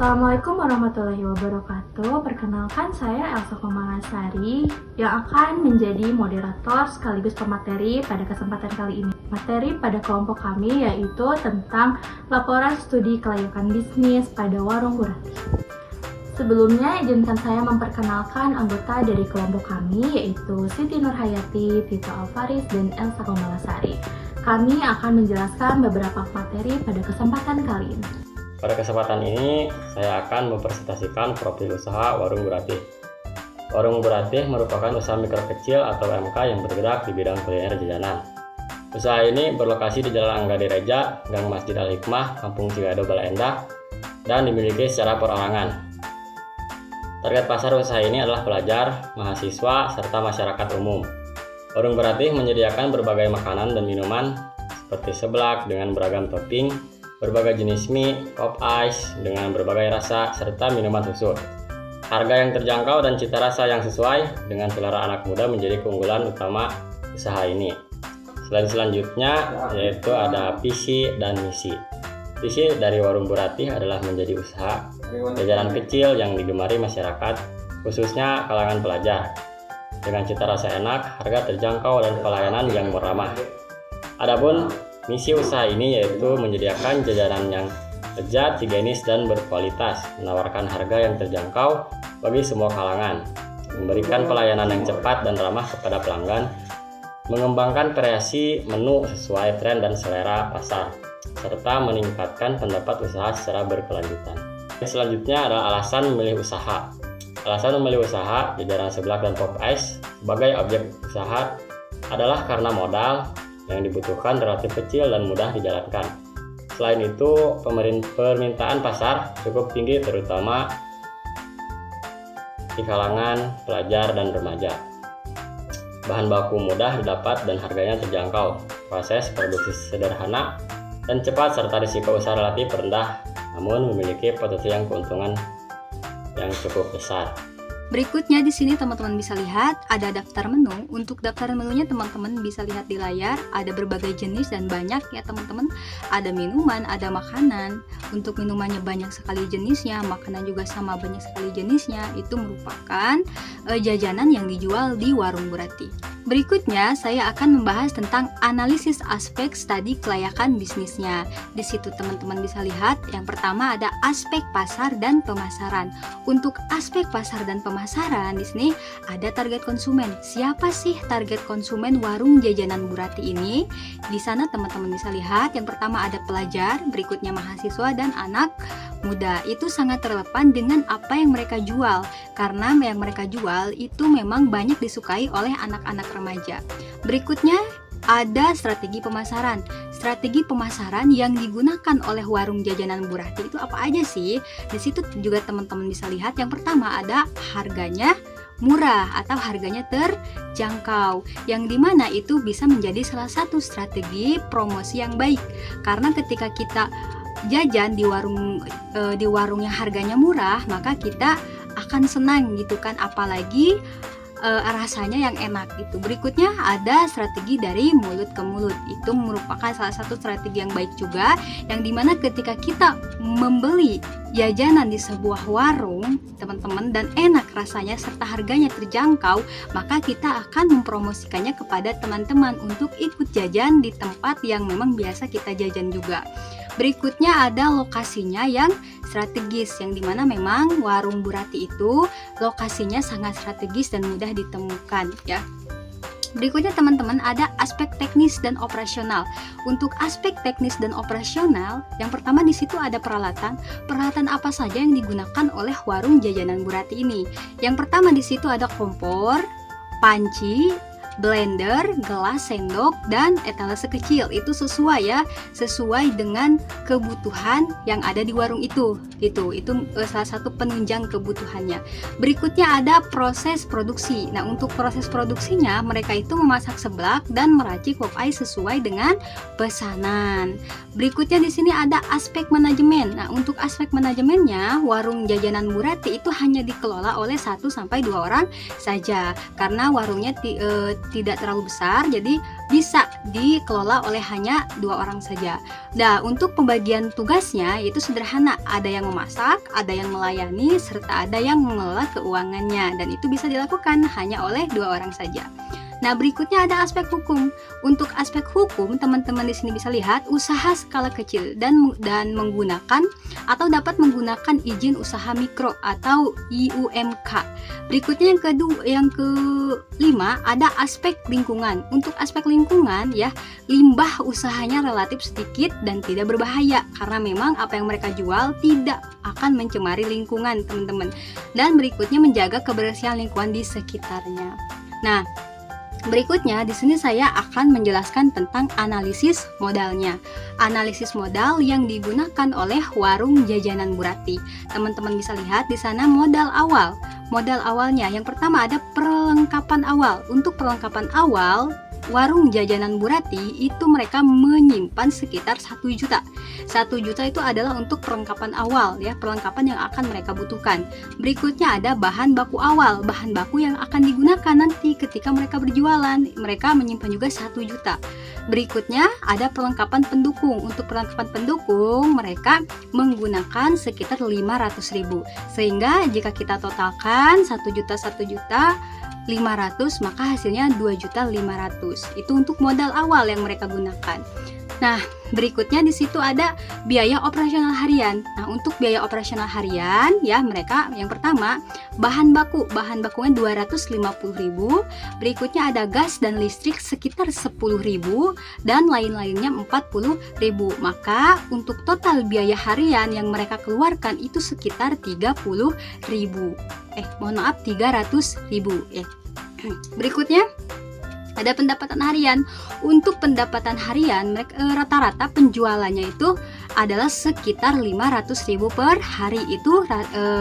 Assalamualaikum warahmatullahi wabarakatuh. Perkenalkan, saya Elsa Komalasari yang akan menjadi moderator sekaligus pemateri pada kesempatan kali ini. Materi pada kelompok kami yaitu tentang laporan studi kelayakan bisnis pada warung Bu Ratih. Sebelumnya, izinkan saya memperkenalkan anggota dari kelompok kami yaitu Siti Nurhayati, Tito Alvaris, dan Elsa Komalasari. Kami akan menjelaskan beberapa materi pada kesempatan kali ini. Pada kesempatan ini, saya akan mempresentasikan profil usaha Warung Bu Ratih. Warung Bu Ratih merupakan usaha mikro kecil atau UMK yang bergerak di bidang kuliner jajanan. Usaha ini berlokasi di Jalan Angga Direja, Gang Masjid Al-Hikmah, Kampung Cigado, Bala Endah, dan dimiliki secara perorangan. Target pasar usaha ini adalah pelajar, mahasiswa, serta masyarakat umum. Warung Bu Ratih menyediakan berbagai makanan dan minuman seperti seblak dengan beragam topping, berbagai jenis mie, pop ice dengan berbagai rasa, serta minuman susu. Harga yang terjangkau dan cita rasa yang sesuai dengan selera anak muda menjadi keunggulan utama usaha ini. Selain selanjutnya yaitu ada visi dan misi. Visi dari Warung Bu Ratih adalah menjadi usaha jajanan kecil yang digemari masyarakat, khususnya kalangan pelajar, dengan cita rasa enak, harga terjangkau, dan pelayanan yang ramah. Adapun misi usaha ini yaitu menyediakan jajanan yang lezat, higienis, dan berkualitas, menawarkan harga yang terjangkau bagi semua kalangan, memberikan pelayanan yang cepat dan ramah kepada pelanggan, mengembangkan variasi menu sesuai tren dan selera pasar, serta meningkatkan pendapat usaha secara berkelanjutan. Selanjutnya adalah alasan memilih usaha. Alasan memilih usaha jajanan seblak dan pop ice sebagai objek usaha adalah karena modal yang dibutuhkan relatif kecil dan mudah dijalankan. Selain itu, permintaan pasar cukup tinggi terutama di kalangan pelajar dan remaja. Bahan baku mudah didapat dan harganya terjangkau. Proses produksi sederhana dan cepat serta risiko usaha relatif rendah, namun memiliki potensi keuntungan yang cukup besar. Berikutnya di sini teman-teman bisa lihat ada daftar menu. Untuk daftar menunya teman-teman bisa lihat di layar. Ada berbagai jenis dan banyak ya teman-teman. Ada minuman, ada makanan. Untuk minumannya banyak sekali jenisnya, makanan juga sama banyak sekali jenisnya. Itu merupakan jajanan yang dijual di Warung Bu Ratih. Berikutnya saya akan membahas tentang analisis aspek studi kelayakan bisnisnya. Di situ teman-teman bisa lihat yang pertama ada aspek pasar dan pemasaran. Untuk aspek pasar dan pemasaran di sini ada target konsumen. Siapa sih target konsumen warung jajanan Bu Ratih ini? Di sana teman-teman bisa lihat yang pertama ada pelajar, berikutnya mahasiswa dan anak muda. Itu sangat relevan dengan apa yang mereka jual karena yang mereka jual itu memang banyak disukai oleh anak-anak remaja. Berikutnya ada strategi pemasaran. Strategi pemasaran yang digunakan oleh warung jajanan Bu Ratih itu apa aja sih? Di situ juga teman-teman bisa lihat yang pertama ada harganya murah atau harganya terjangkau, yang dimana itu bisa menjadi salah satu strategi promosi yang baik. Karena ketika kita jajan di warung yang harganya murah, maka kita akan senang gitu kan, apalagi rasanya yang enak gitu. Berikutnya ada strategi dari mulut ke mulut. Itu merupakan salah satu strategi yang baik juga, yang dimana ketika kita membeli jajanan di sebuah warung teman-teman dan enak rasanya serta harganya terjangkau, maka kita akan mempromosikannya kepada teman-teman untuk ikut jajan di tempat yang memang biasa kita jajan juga. Berikutnya ada lokasinya yang strategis, yang dimana memang warung Bu Ratih itu lokasinya sangat strategis dan mudah ditemukan ya. Berikutnya teman-teman ada aspek teknis dan operasional. Untuk aspek teknis dan operasional, yang pertama di situ ada peralatan. Peralatan apa saja yang digunakan oleh warung jajanan Bu Ratih ini? Yang pertama di situ ada kompor, panci, blender, gelas, sendok, dan etalase kecil. Itu sesuai dengan kebutuhan yang ada di warung itu gitu. Itu salah satu penunjang kebutuhannya. Berikutnya ada proses produksi. Nah, untuk proses produksinya mereka itu memasak seblak dan meracik pop ice sesuai dengan pesanan. Berikutnya di sini ada aspek manajemen. Nah, untuk aspek manajemennya warung jajanan Bu Ratih itu hanya dikelola oleh 1-2 orang saja karena warungnya tidak terlalu besar, jadi bisa dikelola oleh hanya 2 orang saja. Nah, untuk pembagian tugasnya itu sederhana, ada yang memasak, ada yang melayani, serta ada yang mengelola keuangannya, dan itu bisa dilakukan hanya oleh 2 orang saja. Nah, berikutnya ada aspek hukum. Untuk aspek hukum, teman-teman di sini bisa lihat usaha skala kecil dan menggunakan atau dapat menggunakan izin usaha mikro atau IUMK. Berikutnya yang kelima ada aspek lingkungan. Untuk aspek lingkungan ya, limbah usahanya relatif sedikit dan tidak berbahaya karena memang apa yang mereka jual tidak akan mencemari lingkungan, teman-teman. Dan berikutnya menjaga kebersihan lingkungan di sekitarnya. Nah, berikutnya di sini saya akan menjelaskan tentang analisis modalnya. Analisis modal yang digunakan oleh warung jajanan Bu Rati. Teman-teman bisa lihat di sana modal awal. Modal awalnya yang pertama ada perlengkapan awal. Untuk perlengkapan awal warung jajanan Bu Rati itu mereka menyimpan sekitar 1 juta. 1 juta itu adalah untuk perlengkapan awal ya, perlengkapan yang akan mereka butuhkan. Berikutnya ada bahan baku awal, bahan baku yang akan digunakan nanti ketika mereka berjualan. Mereka menyimpan juga 1 juta. Berikutnya ada perlengkapan pendukung. Untuk perlengkapan pendukung mereka menggunakan sekitar 500.000. Sehingga jika kita totalkan 1 juta 500, maka hasilnya 2.500.000. Itu untuk modal awal yang mereka gunakan. Nah, berikutnya di situ ada biaya operasional harian. Nah, untuk biaya operasional harian ya mereka yang pertama bahan bakunya 250.000. Berikutnya ada gas dan listrik sekitar 10.000 dan lain-lainnya 40.000. Maka untuk total biaya harian yang mereka keluarkan itu sekitar 30.000. 300.000 ya. Berikutnya ada pendapatan harian. Untuk pendapatan harian rata-rata penjualannya itu adalah sekitar 500.000 per hari. Itu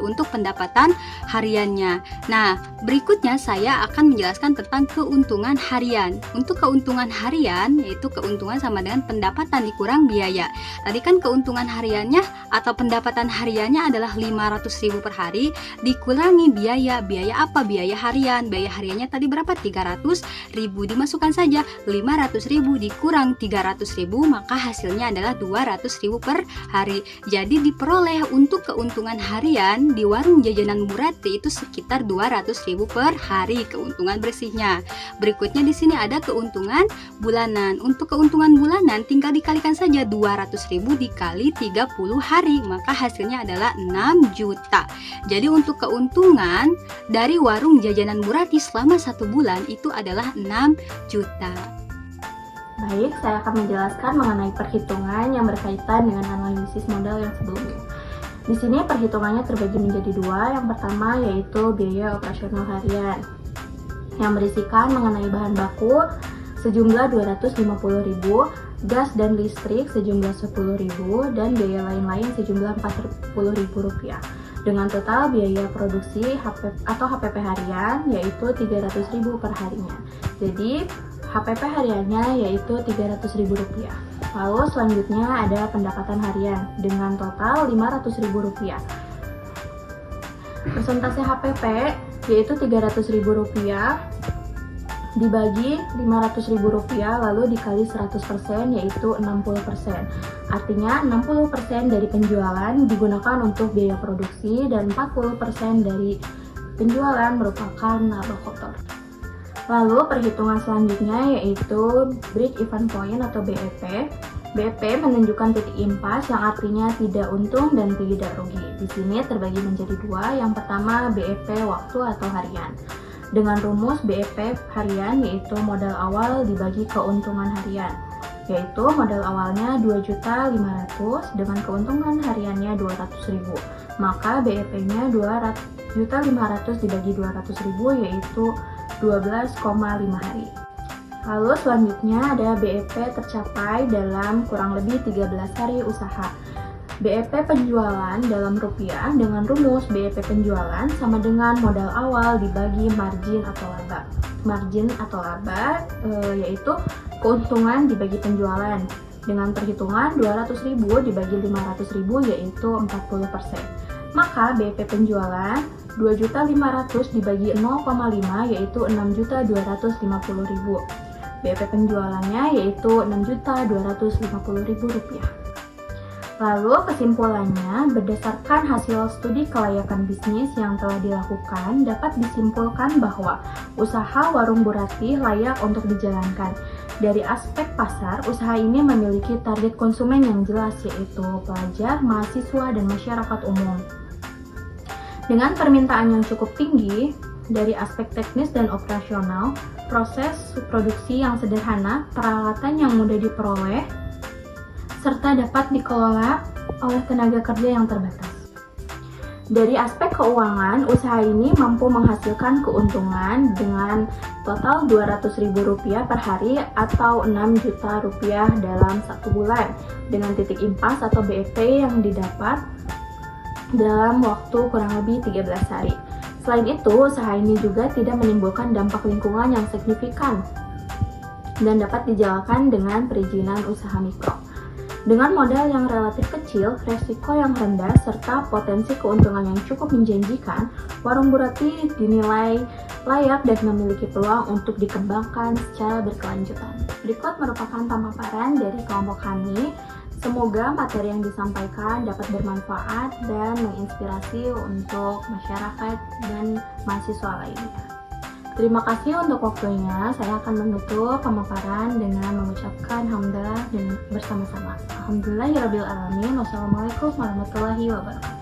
untuk pendapatan hariannya. Nah, berikutnya saya akan menjelaskan tentang keuntungan harian. Untuk keuntungan harian yaitu keuntungan sama dengan pendapatan dikurang biaya. Tadi kan keuntungan hariannya atau pendapatan hariannya adalah 500.000 per hari dikurangi biaya. Biaya apa? Biaya harian. Biaya hariannya tadi berapa? 300.000. Dimasukkan saja 500.000 dikurang 300.000, maka hasilnya adalah 200.000 per hari. Jadi diperoleh untuk keuntungan harian di warung jajanan Bu Rati itu sekitar 200.000 per hari keuntungan bersihnya. Berikutnya di sini ada keuntungan bulanan. Untuk keuntungan bulanan tinggal dikalikan saja 200.000 dikali 30 hari, maka hasilnya adalah 6 juta. Jadi untuk keuntungan dari warung jajanan Bu Rati selama 1 bulan itu adalah 6 juta. Baik, saya akan menjelaskan mengenai perhitungan yang berkaitan dengan analisis modal yang sebelumnya. Di sini perhitungannya terbagi menjadi 2. Yang pertama yaitu biaya operasional harian yang berisikan mengenai bahan baku sejumlah 250.000, gas dan listrik sejumlah 10.000, dan biaya lain-lain sejumlah 40.000 rupiah. Dengan total biaya produksi HPP harian yaitu 300.000 per harinya. Jadi HPP hariannya yaitu 300.000 rupiah. Lalu selanjutnya ada pendapatan harian dengan total 500.000 rupiah. Persentase HPP yaitu 300.000 rupiah dibagi 500.000 rupiah lalu dikali 100% yaitu 60%. Artinya 60% dari penjualan digunakan untuk biaya produksi dan 40% dari penjualan merupakan laba kotor. Lalu perhitungan selanjutnya yaitu break even point atau BEP. BEP menunjukkan titik impas yang artinya tidak untung dan tidak rugi. Di sini terbagi menjadi 2. Yang pertama BEP waktu atau harian. Dengan rumus BEP harian yaitu modal awal dibagi keuntungan harian. Yaitu modal awalnya 2.500.000 dengan keuntungan hariannya 200.000. Maka BEP-nya 2.500.000 dibagi 200.000 yaitu 12,5 hari. Lalu selanjutnya ada BEP tercapai dalam kurang lebih 13 hari usaha. BEP penjualan dalam rupiah dengan rumus BEP penjualan sama dengan modal awal dibagi margin atau laba. Margin atau laba yaitu keuntungan dibagi penjualan. Dengan perhitungan 200.000 dibagi 500.000 yaitu 40%. Maka BEP penjualan 2.500.000 dibagi 0,5 yaitu 6.250.000. BEP penjualannya yaitu Rp6.250.000. Lalu kesimpulannya, berdasarkan hasil studi kelayakan bisnis yang telah dilakukan, dapat disimpulkan bahwa usaha warung Bu Ratih layak untuk dijalankan. Dari aspek pasar, usaha ini memiliki target konsumen yang jelas, yaitu pelajar, mahasiswa, dan masyarakat umum. Dengan permintaan yang cukup tinggi, dari aspek teknis dan operasional, proses produksi yang sederhana, peralatan yang mudah diperoleh, serta dapat dikelola oleh tenaga kerja yang terbatas. Dari aspek keuangan, usaha ini mampu menghasilkan keuntungan dengan total Rp200.000 per hari atau Rp6 juta dalam 1 bulan, dengan titik impas atau BEP yang didapat dalam waktu kurang lebih 13 hari. Selain itu, usaha ini juga tidak menimbulkan dampak lingkungan yang signifikan dan dapat dijalankan dengan perizinan usaha mikro. Dengan modal yang relatif kecil, resiko yang rendah, serta potensi keuntungan yang cukup menjanjikan, warung Bu Ratih dinilai layak dan memiliki peluang untuk dikembangkan secara berkelanjutan. Berikut merupakan pemaparan dari kelompok kami. Semoga materi yang disampaikan dapat bermanfaat dan menginspirasi untuk masyarakat dan mahasiswa lainnya. Terima kasih untuk waktunya. Saya akan menutup pemaparan dengan mengucapkan hamdalah dan bersama-sama. Alhamdulillahirabbil alamin. Wassalamualaikum warahmatullahi wabarakatuh.